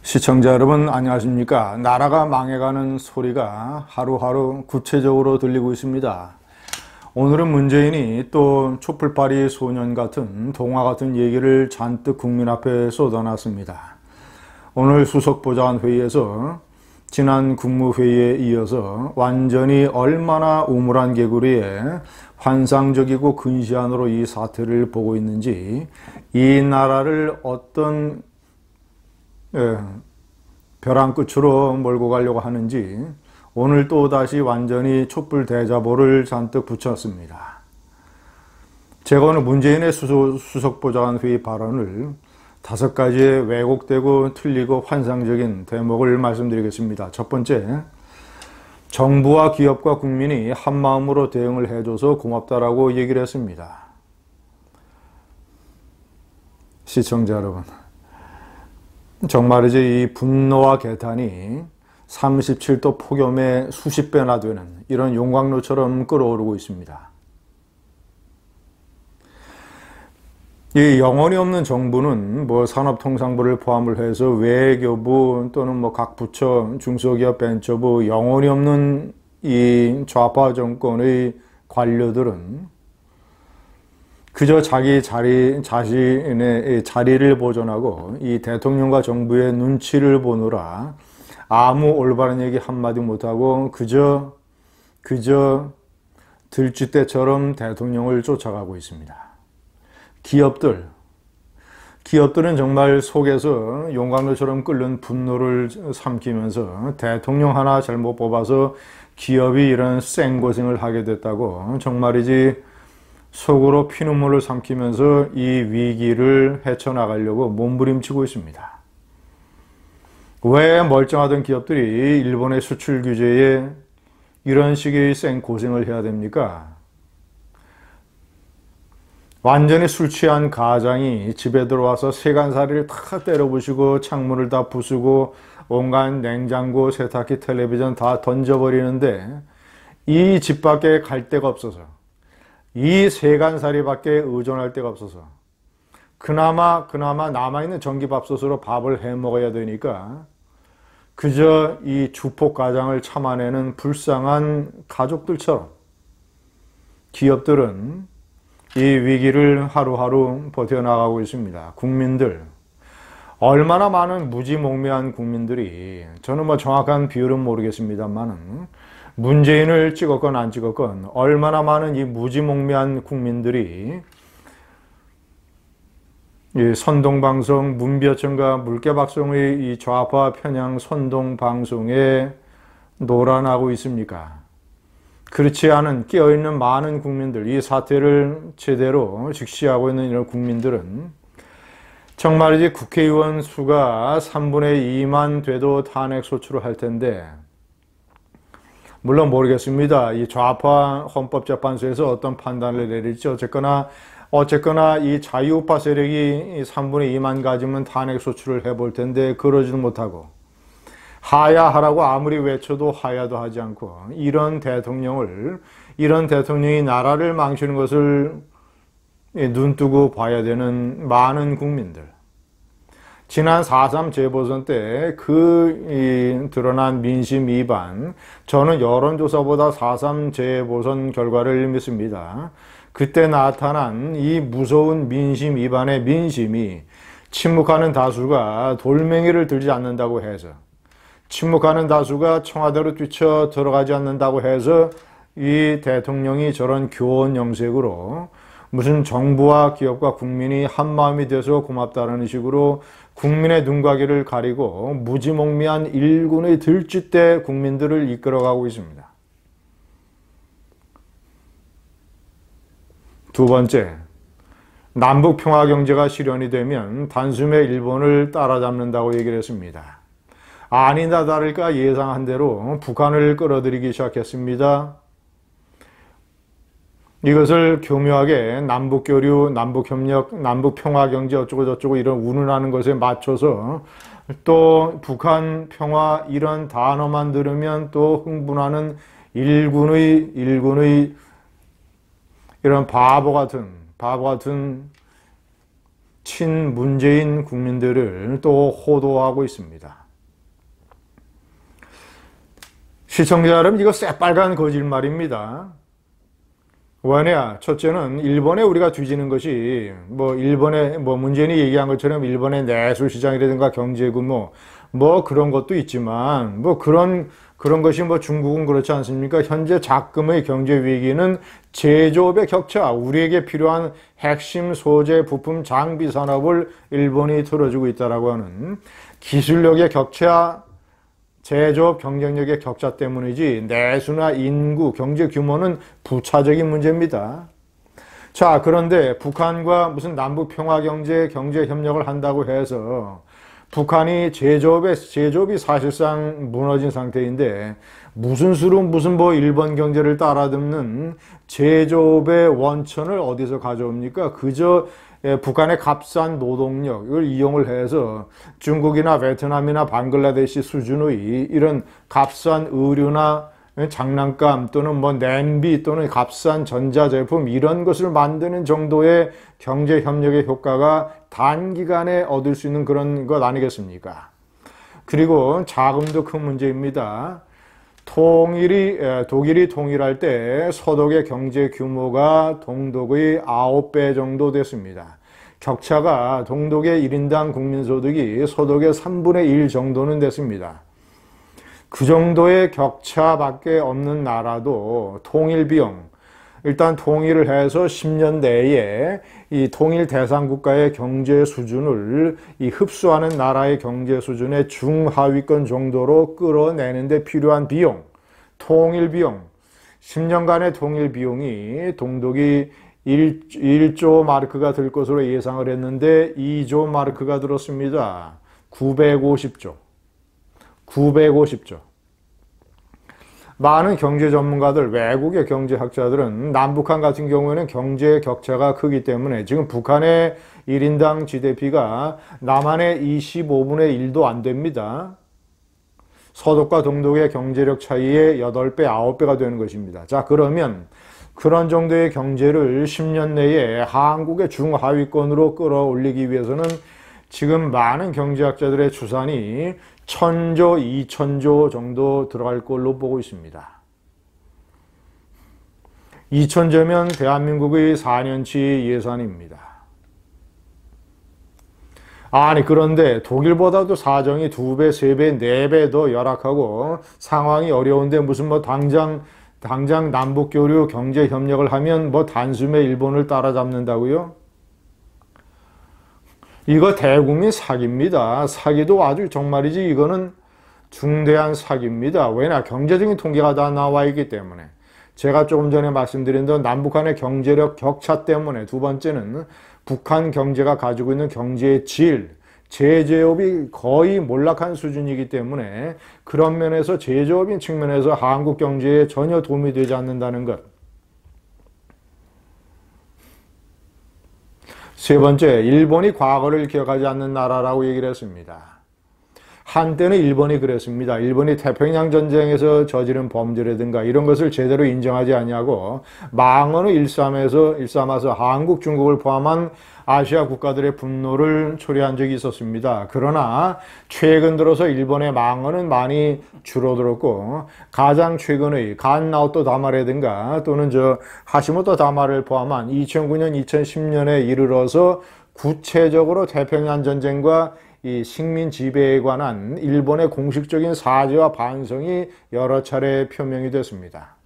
시청자 여러분 안녕하십니까? 나라가 망해가는 소리가 하루하루 구체적으로 들리고 있습니다. 오늘은 문재인이 또 촛불파리 소년 같은 동화 같은 얘기를 잔뜩 국민 앞에 쏟아놨습니다. 오늘 수석보좌관회의에서 지난 국무회의에 이어서 완전히 얼마나 우물한 개구리에 환상적이고 근시안으로 이 사태를 보고 있는지, 이 나라를 어떤 벼랑 끝으로 몰고 가려고 하는지 오늘 또다시 완전히 촛불 대자보를 잔뜩 붙였습니다. 제가 오늘 문재인의 수석보좌관회의 발언을 5가지의 왜곡되고 틀리고 환상적인 대목을 말씀드리겠습니다. 첫 번째, 정부와 기업과 국민이 한마음으로 대응을 해줘서 고맙다라고 얘기를 했습니다. 시청자 여러분, 정말이지 이 분노와 개탄이 37도 폭염에 수십 배나 되는 이런 용광로처럼 끓어오르고 있습니다. 이 영혼이 없는 정부는 산업통상부를 포함을 해서 외교부 또는 각 부처, 중소기업 벤처부, 영혼이 없는 이 좌파 정권의 관료들은 그저 자신의 자리를 보존하고 이 대통령과 정부의 눈치를 보느라 아무 올바른 얘기 한마디 못하고 그저 들쥐떼처럼 대통령을 쫓아가고 있습니다. 기업들은 정말 속에서 용광로처럼 끓는 분노를 삼키면서 대통령 하나 잘못 뽑아서 기업이 이런 생고생을 하게 됐다고 정말이지 속으로 피눈물을 삼키면서 이 위기를 헤쳐나가려고 몸부림치고 있습니다. 왜 멀쩡하던 기업들이 일본의 수출 규제에 이런 식의 생고생을 해야 됩니까? 완전히 술 취한 가장이 집에 들어와서 세간살이를 다 때려부시고 창문을 다 부수고 온갖 냉장고, 세탁기, 텔레비전 다 던져버리는데 이 집 밖에 갈 데가 없어서, 이 세간살이밖에 의존할 데가 없어서 그나마 남아있는 전기밥솥으로 밥을 해 먹어야 되니까 그저 이 주폭가장을 참아내는 불쌍한 가족들처럼 기업들은 이 위기를 하루하루 버텨나가고 있습니다. 국민들, 얼마나 많은 무지몽매한 국민들이, 저는 정확한 비율은 모르겠습니다만은 문재인을 찍었건 안 찍었건 얼마나 많은 이 무지몽매한 국민들이 이 선동방송, 문비어천과 물개박송의 이 좌파 편향 선동방송에 놀아나고 있습니까? 그렇지 않은 깨어있는 많은 국민들, 이 사태를 제대로 직시하고 있는 이런 국민들은 정말이지 국회의원 수가 3분의 2만 돼도 탄핵 소추를 할 텐데, 물론 모르겠습니다. 이 좌파 헌법재판소에서 어떤 판단을 내릴지 어쨌거나 이 자유우파 세력이 3분의 2만 가지면 탄핵 소추를 해볼 텐데 그러지도 못하고 하야하라고 아무리 외쳐도 하야도 하지 않고 이런 대통령이 나라를 망치는 것을 눈뜨고 봐야 되는 많은 국민들, 지난 4.3 재보선 때 드러난 민심 위반, 저는 여론조사보다 4.3 재보선 결과를 믿습니다. 그때 나타난 이 무서운 민심 위반의 민심이 침묵하는 다수가 돌멩이를 들지 않는다고 해서, 침묵하는 다수가 청와대로 뛰쳐 들어가지 않는다고 해서 이 대통령이 저런 교원 영색으로 무슨 정부와 기업과 국민이 한마음이 돼서 고맙다는 식으로 국민의 눈과 귀를 가리고 무지몽매한 일군의 들쥐떼 국민들을 이끌어가고 있습니다. 두 번째, 남북평화경제가 실현이 되면 단숨에 일본을 따라잡는다고 얘기를 했습니다. 아니나 다를까 예상한 대로 북한을 끌어들이기 시작했습니다. 이것을 교묘하게 남북교류, 남북협력, 남북평화경제 어쩌고저쩌고 이런 운운하는 것에 맞춰서 또 북한 평화 이런 단어만 들으면 또 흥분하는 일군의 이런 바보 같은 친문재인 국민들을 또 호도하고 있습니다. 시청자 여러분, 이거 새빨간 거짓말입니다. 왜냐? 첫째는 일본에 우리가 뒤지는 것이 일본에 문재인이 얘기한 것처럼 일본의 내수 시장이라든가 경제 규모 그런 것도 있지만 그런 것이 중국은 그렇지 않습니까? 현재 작금의 경제 위기는 제조업의 격차, 우리에게 필요한 핵심 소재, 부품, 장비 산업을 일본이 틀어주고 있다라고 하는 기술력의 격차, 제조업 경쟁력의 격차 때문이지 내수나 인구, 경제 규모는 부차적인 문제입니다. 자, 그런데 북한과 무슨 남북 평화 경제 협력을 한다고 해서 북한이 제조업이 사실상 무너진 상태인데 무슨 수로 일본 경제를 따라듬는 제조업의 원천을 어디서 가져옵니까? 그저 북한의 값싼 노동력을 이용을 해서 중국이나 베트남이나 방글라데시 수준의 이런 값싼 의류나 장난감 또는 냄비 또는 값싼 전자제품 이런 것을 만드는 정도의 경제 협력의 효과가 단기간에 얻을 수 있는 그런 것 아니겠습니까? 그리고 자금도 큰 문제입니다. 독일이 통일할 때 서독의 경제 규모가 동독의 9배 정도 됐습니다. 격차가 동독의 1인당 국민소득이 서독의 3분의 1 정도는 됐습니다. 그 정도의 격차밖에 없는 나라도 통일 비용, 일단 통일을 해서 10년 내에 이 통일 대상 국가의 경제 수준을 흡수하는 나라의 경제 수준의 중하위권 정도로 끌어내는 데 필요한 비용, 통일 비용, 10년간의 통일 비용이 동독이 1조 마르크가 들 것으로 예상을 했는데 2조 마르크가 들었습니다. 950조. 많은 경제 전문가들, 외국의 경제학자들은 남북한 같은 경우에는 경제 격차가 크기 때문에 지금 북한의 1인당 GDP가 남한의 25분의 1도 안 됩니다. 서독과 동독의 경제력 차이의 8배, 9배가 되는 것입니다. 자, 그러면 그런 정도의 경제를 10년 내에 한국의 중하위권으로 끌어올리기 위해서는 지금 많은 경제학자들의 추산이 1000조, 2000조 정도 들어갈 걸로 보고 있습니다. 2000조면 대한민국의 4년치 예산입니다. 아니, 그런데 독일보다도 사정이 2배, 3배, 4배 더 열악하고 상황이 어려운데 무슨 당장 남북교류 경제협력을 하면 단숨에 일본을 따라잡는다고요? 이거 대국민 사기입니다. 사기도 아주 정말이지 이거는 중대한 사기입니다. 왜냐? 경제적인 통계가 다 나와 있기 때문에. 제가 조금 전에 말씀드린 대로 남북한의 경제력 격차 때문에, 두 번째는 북한 경제가 가지고 있는 경제의 질, 제조업이 거의 몰락한 수준이기 때문에 그런 면에서 제조업인 측면에서 한국 경제에 전혀 도움이 되지 않는다는 것. 세 번째, 일본이 과거를 기억하지 않는 나라라고 얘기를 했습니다. 한때는 일본이 그랬습니다. 일본이 태평양 전쟁에서 저지른 범죄라든가 이런 것을 제대로 인정하지 않냐고 망언을 일삼아서 한국, 중국을 포함한 아시아 국가들의 분노를 초래한 적이 있었습니다. 그러나 최근 들어서 일본의 망언은 많이 줄어들었고 가장 최근의 간나오토 다마라든가 또는 하시모토 다마를 포함한 2009년, 2010년에 이르러서 구체적으로 태평양 전쟁과 이 식민 지배에 관한 일본의 공식적인 사죄와 반성이 여러 차례 표명이 됐습니다.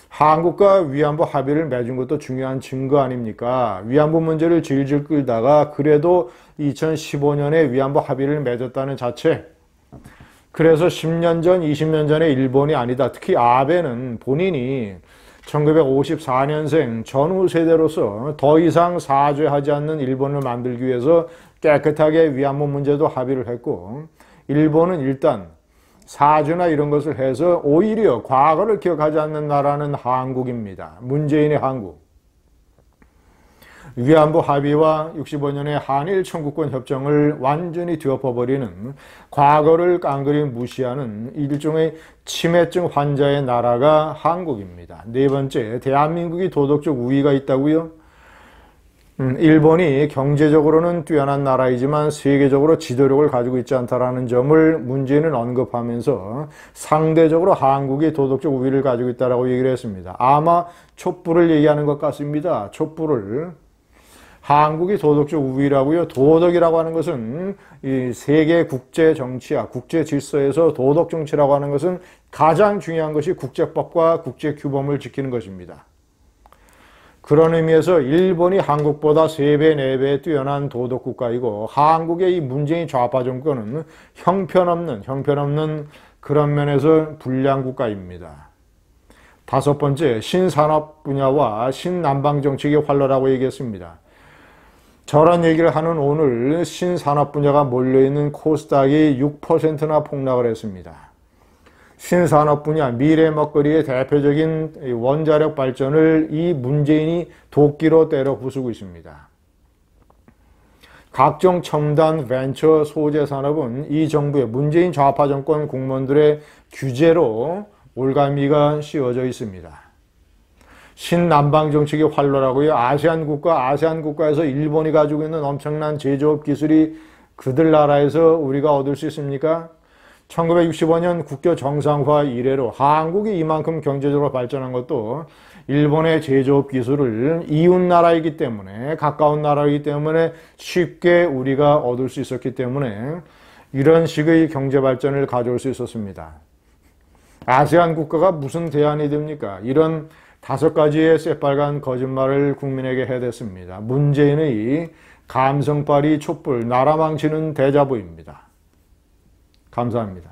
한국과 위안부 합의를 맺은 것도 중요한 증거 아닙니까? 위안부 문제를 질질 끌다가 그래도 2015년에 위안부 합의를 맺었다는 자체. 그래서 10년 전, 20년 전에 일본이 아니다. 특히 아베는 본인이 1954년생 전후 세대로서 더 이상 사죄하지 않는 일본을 만들기 위해서 깨끗하게 위안부 문제도 합의를 했고, 일본은 일단 사죄나 이런 것을 해서 오히려 과거를 기억하지 않는 나라는 한국입니다. 문재인의 한국. 위안부 합의와 65년의 한일 청구권 협정을 완전히 뒤엎어버리는, 과거를 깡그리 무시하는 일종의 치매증 환자의 나라가 한국입니다. 네 번째, 대한민국이 도덕적 우위가 있다고요? 일본이 경제적으로는 뛰어난 나라이지만 세계적으로 지도력을 가지고 있지 않다라는 점을 문재인은 언급하면서 상대적으로 한국이 도덕적 우위를 가지고 있다라고 얘기를 했습니다. 아마 촛불을 얘기하는 것 같습니다. 촛불을. 한국이 도덕적 우위라고요. 도덕이라고 하는 것은 이 세계 국제 정치야, 국제 질서에서 도덕 정치라고 하는 것은 가장 중요한 것이 국제법과 국제 규범을 지키는 것입니다. 그런 의미에서 일본이 한국보다 3배, 4배 뛰어난 도덕국가이고 한국의 이 문재인 좌파 정권은 형편없는 그런 면에서 불량국가입니다. 5번째, 신산업 분야와 신남방 정책이 활로라고 얘기했습니다. 저런 얘기를 하는 오늘 신산업 분야가 몰려있는 코스닥이 6%나 폭락을 했습니다. 신산업 분야, 미래 먹거리의 대표적인 원자력 발전을 이 문재인이 도끼로 때려 부수고 있습니다. 각종 첨단 벤처 소재 산업은 이 정부의 문재인 좌파 정권 공무원들의 규제로 올가미가 씌워져 있습니다. 신남방 정책이 활로라고요. 아세안 국가에서 일본이 가지고 있는 엄청난 제조업 기술이 그들 나라에서 우리가 얻을 수 있습니까? 1965년 국교 정상화 이래로 한국이 이만큼 경제적으로 발전한 것도 일본의 제조업 기술을 이웃 나라이기 때문에, 가까운 나라이기 때문에 쉽게 우리가 얻을 수 있었기 때문에 이런 식의 경제 발전을 가져올 수 있었습니다. 아세안 국가가 무슨 대안이 됩니까? 이런 5가지의 새빨간 거짓말을 국민에게 해댔습니다. 문재인의 감성빨이 촛불, 나라 망치는 대자보입니다. 감사합니다.